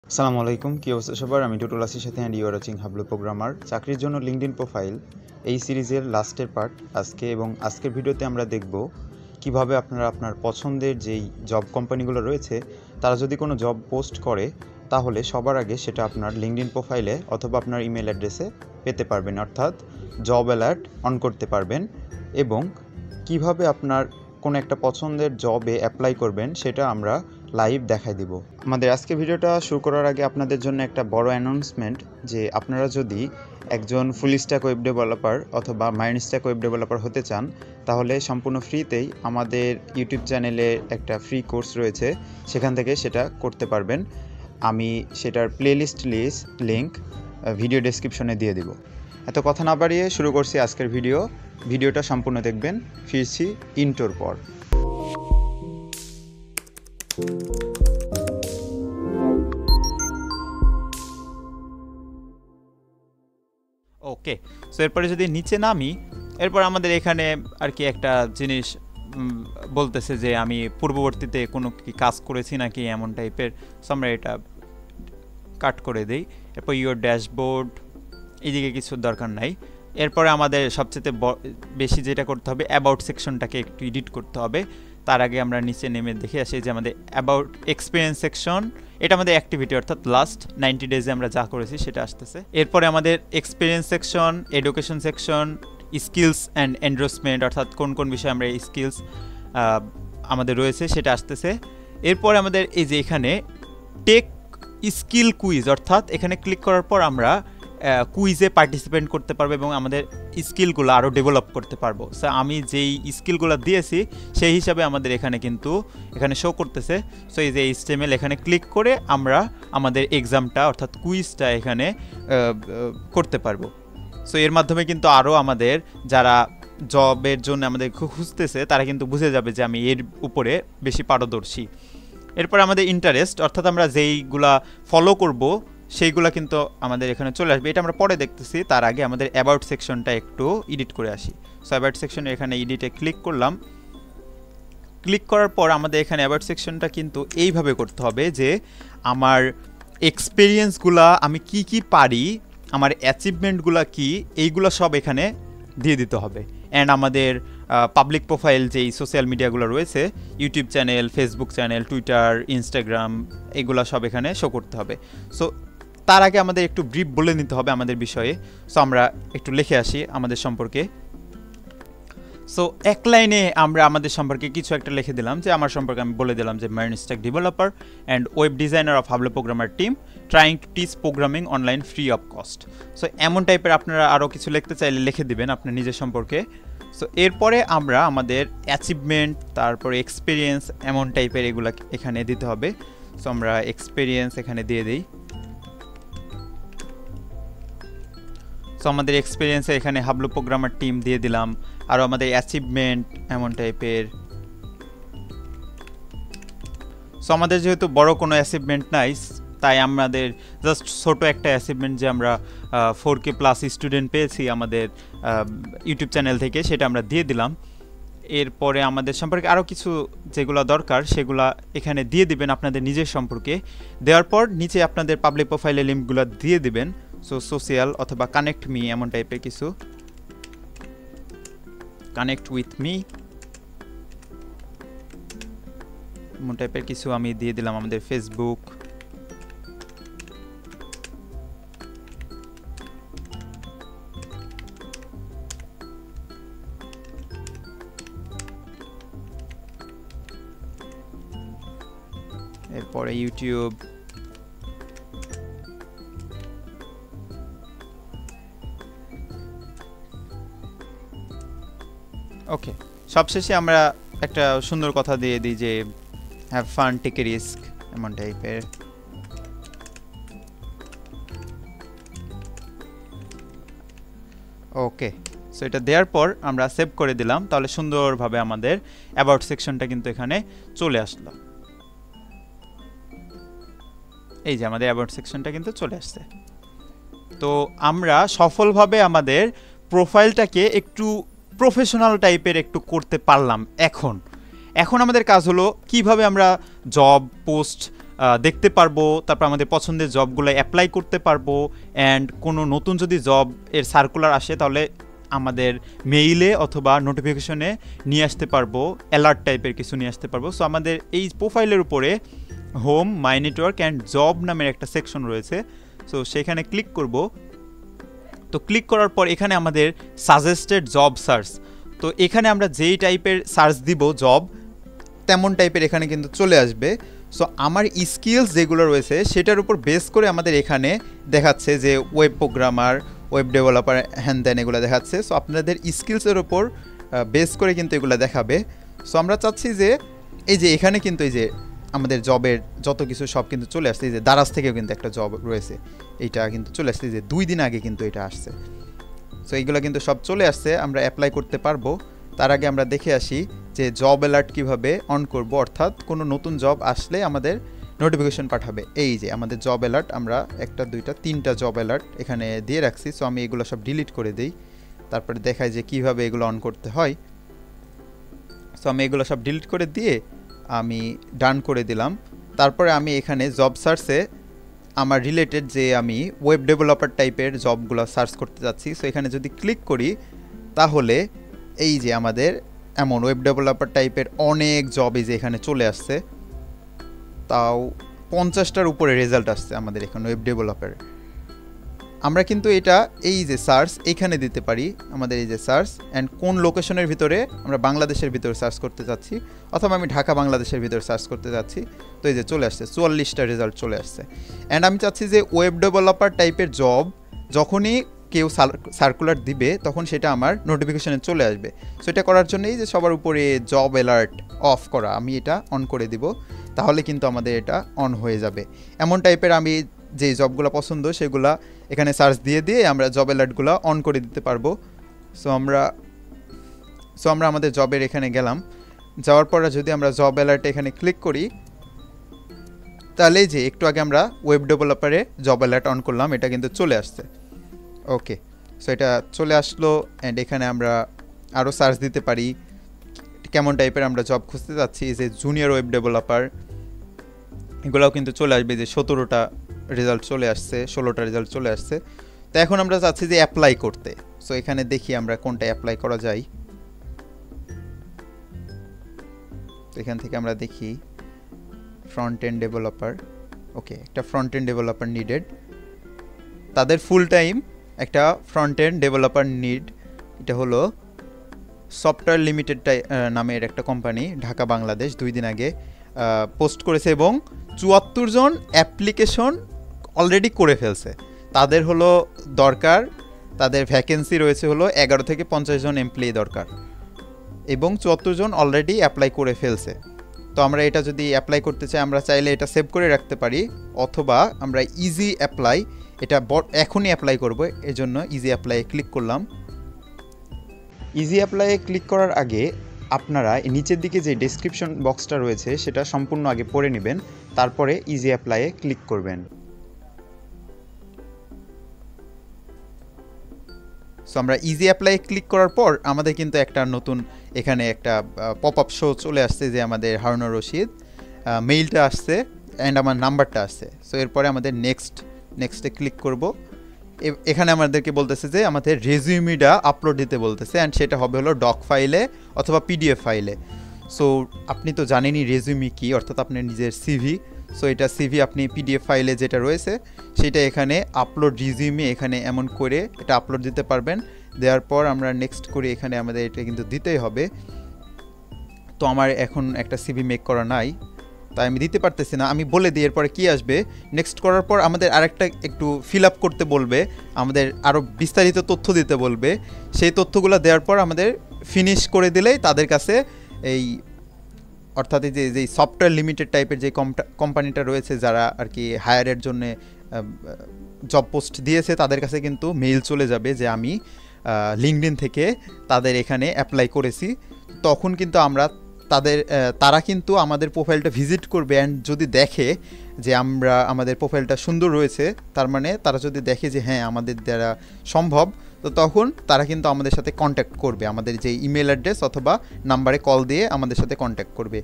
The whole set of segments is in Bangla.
আসসালামু আলাইকুম, কি অবস্থা সবার? আমি টুটুল আসির সাথে and you are watching Hablu programmer. চাকরির জন্য লিঙ্কডইন প্রোফাইল এই সিরিজের লাস্টের পার্ট আজকে, এবং আজকের ভিডিওতে আমরা দেখব কিভাবে আপনারা আপনার পছন্দের যেই জব কোম্পানিগুলো রয়েছে তারা যদি কোনো জব পোস্ট করে তাহলে সবার আগে সেটা আপনার লিঙ্কডইন প্রোফাইলে অথবা আপনার ইমেল অ্যাড্রেসে পেতে পারবেন, অর্থাৎ জব অ্যালার্ট অন করতে পারবেন। এবং কিভাবে আপনার কোনো একটা পছন্দের জবে অ্যাপ্লাই করবেন সেটা আমরা লাইভ দেখাই দিব। আমাদের আজকে ভিডিওটা শুরু করার আগে আপনাদের জন্য একটা বড় অ্যানাউন্সমেন্ট, যে আপনারা যদি একজন ফুল স্ট্যাক ওয়েব ডেভেলপার অথবা মাইন্ড স্ট্যাক ওয়েব ডেভেলপার হতে চান তাহলে সম্পূর্ণ ফ্রিতেই আমাদের ইউটিউব চ্যানেলে একটা ফ্রি কোর্স রয়েছে, সেখান থেকে সেটা করতে পারবেন। আমি সেটার প্লেলিস্ট লিঙ্ক ভিডিও ডেসক্রিপশনে দিয়ে দিব। এত কথা না বাড়িয়ে শুরু করছি আজকের ভিডিওটা সম্পূর্ণ দেখবেন। ফিরছি ইন্ট্রোর পর। ওকে, সো এরপরে যদি নিচে নামি, এরপর আমাদের এখানে আর কি একটা জিনিস বলতেছে যে আমি পূর্ববর্তীতে কোনো কি কাজ করেছি নাকি এমন টাইপের। সো আমরা এটা কাট করে দিই। এরপর ইউর ড্যাশবোর্ড, এইদিকে কিছু দরকার নাই। এরপরে আমাদের সবচেয়ে বেশি যেটা করতে হবে, অ্যাবাউট সেকশনটাকে একটু এডিট করতে হবে। তার আগে আমরা নিচে নেমে দেখে আসি যে আমাদের অ্যাবাউট এক্সপিরিয়েন্স সেকশন, এটা আমাদের অ্যাক্টিভিটি অর্থাৎ লাস্ট 90 ডেজে আমরা যা করেছি সেটা আসতেছে। এরপরে আমাদের experience section, education section, skills and endorsement অর্থাৎ কোন কোন বিষয়ে আমরা স্কিলস আমাদের রয়েছে সেটা আসতেছে। এরপরে আমাদের এই যে এখানে টেক স্কিল কুইজ, অর্থাৎ এখানে ক্লিক করার পর আমরা কুইজে পার্টিসিপেট করতে পারবো এবং আমাদের স্কিলগুলো আরও ডেভেলপ করতে পারবো। সো আমি যেই স্কিলগুলো দিয়েছি সেই হিসাবে আমাদের এখানে শো করতেছে। সো এই যে HTML, এখানে ক্লিক করে আমরা আমাদের এক্সামটা অর্থাৎ কুইজটা এখানে করতে পারবো। সো এর মাধ্যমে কিন্তু আরও আমাদের যারা জবের জন্য আমাদের খুঁজতেছে তারা কিন্তু বুঝে যাবে যে আমি এর উপরে বেশি পারদর্শী। এরপর আমাদের ইন্টারেস্ট, অর্থাৎ আমরা যেইগুলা ফলো করব সেইগুলা কিন্তু আমাদের এখানে চলে আসবে। এটা আমরা পরে দেখতেছি, তার আগে আমাদের অ্যাবাউট সেকশনটা একটু এডিট করে আসি। সো অ্যাবাউট সেকশনে এখানে এডিটে ক্লিক করলাম। ক্লিক করার পর আমাদের এখানে অ্যাবাউট সেকশনটা কিন্তু এইভাবে করতে হবে যে আমার এক্সপিরিয়েন্সগুলা, আমি কি পারি, আমার অ্যাচিভমেন্টগুলা কি, এইগুলো সব এখানে দিয়ে দিতে হবে। অ্যান্ড আমাদের পাবলিক প্রোফাইল যেই সোশ্যাল মিডিয়াগুলো রয়েছে, YouTube channel, Facebook channel, Twitter, Instagram, এগুলো সব এখানে শো করতে হবে। সো তার আগে আমাদের একটু ব্রিফ বলে নিতে হবে আমাদের বিষয়ে। সো আমরা একটু লিখে আসি আমাদের সম্পর্কে। সো এক লাইনে আমরা আমাদের সম্পর্কে কিছু একটা লিখে দিলাম, যে আমার সম্পর্কে আমি বলে দিলাম যে mind stack developer and web designer of Hablu programmer team trying to teach programming online free of cost. So এমন টাইপের আপনারা আরও কিছু লিখতে চাইলে লিখে দিবেন আপনার নিজের সম্পর্কে। সো এরপরে আমরা আমাদের অ্যাচিভমেন্ট, তারপরে এক্সপিরিয়েন্স, এমন টাইপের এগুলো এখানে দিতে হবে। সো আমরা এক্সপিরিয়েন্স এখানে দিয়ে দিই। সো আমাদের এক্সপিরিয়েন্সে এখানে হাবলু প্রোগ্রামার টিম দিয়ে দিলাম। আরও আমাদের অ্যাচিভমেন্ট এমন টাইপের। সো আমাদের যেহেতু বড় কোনো অ্যাচিভমেন্ট নাই, তাই আমাদের জাস্ট ছোট একটা অ্যাচিভমেন্ট যে আমরা 4K+ স্টুডেন্ট পেয়েছি আমাদের ইউটিউব চ্যানেল থেকে, সেটা আমরা দিয়ে দিলাম। এরপরে আমাদের সম্পর্কে আরও কিছু যেগুলো দরকার সেগুলো এখানে দিয়ে দিবেন আপনাদের নিজের সম্পর্কে। দেওয়ার পর নিচে আপনাদের পাবলিক প্রোফাইলের লিঙ্কগুলো দিয়ে দিবেন। সো সোশ্যাল অথবা কানেক্ট মি, এমন টাইপের কিছু, কানেক্ট উইথ মি এমন টাইপের কিছু আমি দিয়ে দিলাম আমাদের ফেসবুক। এরপরে ইউটিউব। ওকে, সবশেষে আমরা একটা সুন্দর কথা দিয়ে দিই যে have fun, take a risk, এমন টাইপের। ওকে, সো এটা দেওয়ার পর আমরা সেভ করে দিলাম। তাহলে সুন্দরভাবে আমাদের অ্যাবাউট সেকশনটা কিন্তু এখানে চলে আসলো। এই যে আমাদের অ্যাবাউট সেকশনটা কিন্তু চলে আসছে। তো আমরা সফলভাবে আমাদের প্রোফাইলটাকে একটু প্রফেশনাল টাইপের একটু করতে পারলাম। এখন আমাদের কাজ হলো কিভাবে আমরা জব পোস্ট দেখতে পারবো, তারপর আমাদের পছন্দের জবগুলো অ্যাপ্লাই করতে পারবো, অ্যান্ড কোনো নতুন যদি জব এর সার্কুলার আসে তাহলে আমাদের মেইলে অথবা নোটিফিকেশনে নিয়ে আসতে পারবো, অ্যালার্ট টাইপের কিছু নিয়ে আসতে পারবো। সো আমাদের এই প্রোফাইলের উপরে home, my network and job নামের একটা সেকশন রয়েছে। সো সেখানে ক্লিক করব। তো ক্লিক করার পর এখানে আমাদের সাজেস্টেড জব সার্চ, তো এখানে আমরা যেই টাইপের সার্চ দিব জব তেমন টাইপের এখানে কিন্তু চলে আসবে। সো আমার স্কিলস যেগুলো রয়েছে সেটার উপর বেস করে আমাদের এখানে দেখাচ্ছে যে ওয়েব প্রোগ্রামার, ওয়েব ডেভেলপার, হ্যান ত্যান এগুলো দেখাচ্ছে। সো আপনাদের স্কিলসের উপর বেস করে কিন্তু এগুলো দেখাবে। সো আমরা চাচ্ছি যে এই যে এখানে কিন্তু এই যে আমাদের জবের যত কিছু সব কিন্তু চলে আসছে। এই যে দারাজ থেকেও কিন্তু একটা জব রয়েছে, এইটা কিন্তু চলে আসছে, যে 2 দিন আগে কিন্তু এটা আসছে। সো এইগুলো কিন্তু সব চলে আসছে, আমরা অ্যাপ্লাই করতে পারবো। তার আগে আমরা দেখে আসি যে জব অ্যালার্ট কীভাবে অন করব, অর্থাৎ কোনো নতুন জব আসলে আমাদের নোটিফিকেশন পাঠাবে। এই যে আমাদের জব অ্যালার্ট, আমরা 1, 2, 3টা জব অ্যালার্ট এখানে দিয়ে রাখছি। সো আমি এগুলো সব ডিলিট করে দিই, তারপরে দেখাই যে কীভাবে এগুলো অন করতে হয়। সো আমি এগুলো সব ডিলিট করে দিয়ে আমি ডান করে দিলাম। তারপরে আমি এখানে জব সার্চে আমার রিলেটেড যে আমি ওয়েব ডেভেলপার টাইপের জবগুলো সার্চ করতে যাচ্ছি। সো এখানে যদি ক্লিক করি তাহলে এই যে আমাদের এমন ওয়েব ডেভেলপার টাইপের অনেক জব এই যে এখানে চলে আসছে, তাও 50টার উপরে রেজাল্ট আসছে আমাদের এখানে ওয়েব ডেভেলপার। আমরা কিন্তু এটা এই যে সার্চ এখানে দিতে পারি, আমাদের এই যে সার্চ অ্যান্ড কোন লোকেশনের ভিতরে আমরা বাংলাদেশের ভিতরে সার্চ করতে চাচ্ছি, অথবা আমি ঢাকা বাংলাদেশের ভিতরে সার্চ করতে যাচ্ছি। তো এই যে চলে আসছে 44টা রেজাল্ট চলে আসছে। অ্যান্ড আমি চাচ্ছি যে ওয়েব ডেভেলপার টাইপের জব যখনই কেউ সার্কুলার দিবে তখন সেটা আমার নোটিফিকেশনে চলে আসবে। সো এটা করার জন্য এই যে সবার উপরে জব অ্যালার্ট অফ করা, আমি এটা অন করে দিব, তাহলে কিন্তু আমাদের এটা অন হয়ে যাবে। এমন টাইপের আমি যে জবগুলো পছন্দ সেগুলা এখানে সার্চ দিয়ে দিয়ে আমরা জব অ্যালার্টগুলো অন করে দিতে পারবো। সো আমরা আমাদের জবের এখানে গেলাম, যাওয়ার পর যদি আমরা জব অ্যালার্টে এখানে ক্লিক করি তাহলে যে একটু আগে আমরা ওয়েব ডেভেলপারে জব অ্যালার্ট অন করলাম, এটা কিন্তু চলে আসছে। ওকে, সো এটা চলে আসলো। অ্যান্ড এখানে আমরা আরও সার্চ দিতে পারি কেমন টাইপের আমরা জব খুঁজতে যাচ্ছি। যে জুনিয়র ওয়েব ডেভেলপার এগুলোও কিন্তু চলে আসবে, যে 17টা রেজাল্ট চলে আসছে, 16টা রেজাল্ট চলে আসছে। তো এখন আমরা চাচ্ছি যে অ্যাপ্লাই করতে। সো এখানে দেখি আমরা কোনটা অ্যাপ্লাই করা যায়। তো এখান থেকে আমরা দেখি ফ্রন্ট এন্ড ডেভেলপার। ওকে, একটা ফ্রন্ট এন্ড ডেভেলপার নিডেড, তাদের ফুল টাইম একটা ফ্রন্ট এন্ড ডেভেলপার নিড। এটা হলো সফটওয়্যার লিমিটেড নামের একটা কোম্পানি, ঢাকা বাংলাদেশ, 2 দিন আগে পোস্ট করেছে এবং 74 জন অ্যাপ্লিকেশন অলরেডি করে ফেলছে। তাদের হলো দরকার, তাদের ভ্যাকেন্সি রয়েছে হলো 11 থেকে 50 জন এমপ্লয়ি দরকার, এবং 74 জন অলরেডি অ্যাপ্লাই করে ফেলছে। তো আমরা এটা যদি অ্যাপ্লাই করতে চাই আমরা চাইলে এটা সেভ করে রাখতে পারি, অথবা আমরা ইজি অ্যাপ্লাই, এটা এখনই অ্যাপ্লাই করব, এর জন্য ইজি অ্যাপ্লাইয়ে ক্লিক করলাম। ইজি অ্যাপ্লাইয়ে ক্লিক করার আগে আপনারা নিচের দিকে যে ডেসক্রিপশন বক্সটা রয়েছে সেটা সম্পূর্ণ আগে পড়ে নেবেন, তারপরে ইজি অ্যাপ্লাইয়ে ক্লিক করবেন। সো আমরা ইজি অ্যাপ্লাইয়ে ক্লিক করার পর আমাদের কিন্তু একটা নতুন এখানে একটা পপ আপ শো চলে আসছে, যে আমাদের হারুনুর রশিদ মেইলটা আসছে অ্যান্ড আমার নাম্বারটা আসছে। সো এরপরে আমাদের নেক্সটে ক্লিক করব। এখানে আমাদেরকে বলতেছে যে আমাদের রেজিউমিটা আপলোড দিতে বলতেছে, অ্যান্ড সেটা হবে হলো ডক ফাইলে অথবা পিডিএফ ফাইলে। সো আপনি তো জানেনই রেজিউমি কি, অর্থাৎ আপনার নিজের সিভি। সো এটা সিভি আপনি পিডিএফ ফাইলে যেটা রয়েছে সেটা এখানে আপলোড রিজিউমি এখানে এমন করে এটা আপলোড দিতে পারবেন। দেওয়ার পর আমরা নেক্সট করি, এখানে আমাদের এটা কিন্তু দিতেই হবে। তো আমার এখন একটা সিভি মেক করা নাই, তাই আমি দিতে পারতেছি না। আমি বলে দিই এরপরে কী আসবে। নেক্সট করার পর আমাদের আরেকটা একটু ফিল আপ করতে বলবে, আমাদের আরও বিস্তারিত তথ্য দিতে বলবে। সেই তথ্যগুলো দেওয়ার পর আমাদের ফিনিশ করে দিলেই তাদের কাছে এই অর্থাৎ এই যে সফটওয়্যার লিমিটেড টাইপের যে কোম্পানিটা রয়েছে যারা আর কি হায়ারের জন্য জব পোস্ট দিয়েছে, তাদের কাছে কিন্তু মেইল চলে যাবে যে আমি লিঙ্কডইন থেকে তাদের এখানে অ্যাপ্লাই করেছি। তখন কিন্তু তারা কিন্তু আমাদের প্রোফাইলটা ভিজিট করবে, অ্যান্ড যদি দেখে যে আমাদের প্রোফাইলটা সুন্দর রয়েছে, তার মানে তারা যদি দেখে যে হ্যাঁ আমাদের দ্বারা সম্ভব, তো তখন তারা কিন্তু আমাদের সাথে কন্ট্যাক্ট করবে, আমাদের যে ইমেল অ্যাড্রেস অথবা নাম্বারে কল দিয়ে আমাদের সাথে কন্ট্যাক্ট করবে।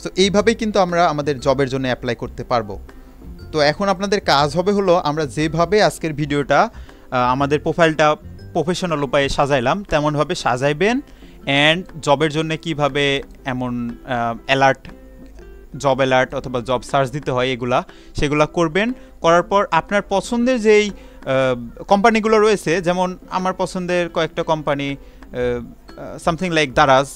সো এইভাবেই কিন্তু আমরা আমাদের জবের জন্য অ্যাপ্লাই করতে পারবো। তো এখন আপনাদের কাজ হবে হলো আমরা যেভাবে আজকের ভিডিওটা আমাদের প্রোফাইলটা প্রফেশনাল উপায়ে সাজাইলাম তেমনভাবে সাজাইবেন, অ্যান্ড জবের জন্য কিভাবে এমন অ্যালার্ট, জব অ্যালার্ট অথবা জব সার্চ দিতে হয় সেগুলা করবেন। করার পর আপনার পছন্দের যেই কোম্পানিগুলো রয়েছে, যেমন আমার পছন্দের কয়েকটা company something like Daraz,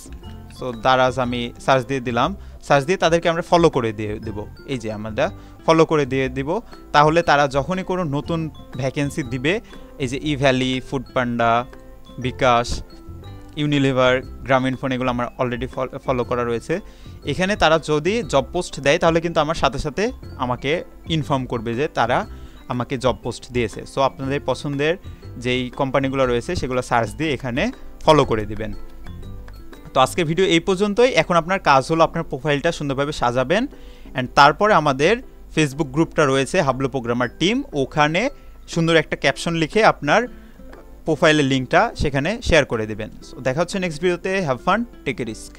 so Daraz আমি সার্চ দিয়ে দিলাম, সার্চ দিয়ে তাদেরকে আমরা ফলো করে দিয়ে দেবো, এই যে আমরা ফলো করে দিয়ে দিব। তাহলে তারা যখনই কোনো নতুন ভ্যাকেন্সি দিবে, এই যে ই ভ্যালি, ফুড পান্ডা, বিকাশ, ইউনিলিভার, গ্রামীণ ফোন, এগুলো আমার অলরেডি ফলো করা রয়েছে। এখানে তারা যদি জব পোস্ট দেয় তাহলে কিন্তু আমার সাথে সাথে আমাকে ইনফর্ম করবে যে তারা আমাকে জব পোস্ট দিয়েছে। সো আপনাদের পছন্দের যেই কোম্পানিগুলো রয়েছে সেগুলো সার্চ দিয়ে এখানে ফলো করে দিবেন। তো আজকের ভিডিও এই পর্যন্তই। এখন আপনার কাজ হলো আপনার প্রোফাইলটা সুন্দরভাবে সাজাবেন, অ্যান্ড তারপরে আমাদের ফেসবুক গ্রুপটা রয়েছে হাবলু প্রোগ্রামার টিম, ওখানে সুন্দর একটা ক্যাপশন লিখে আপনার প্রোফাইলের লিঙ্কটা সেখানে শেয়ার করে দেবেন। সো দেখা হচ্ছে নেক্সট ভিডিওতে। Have fun, take a risk.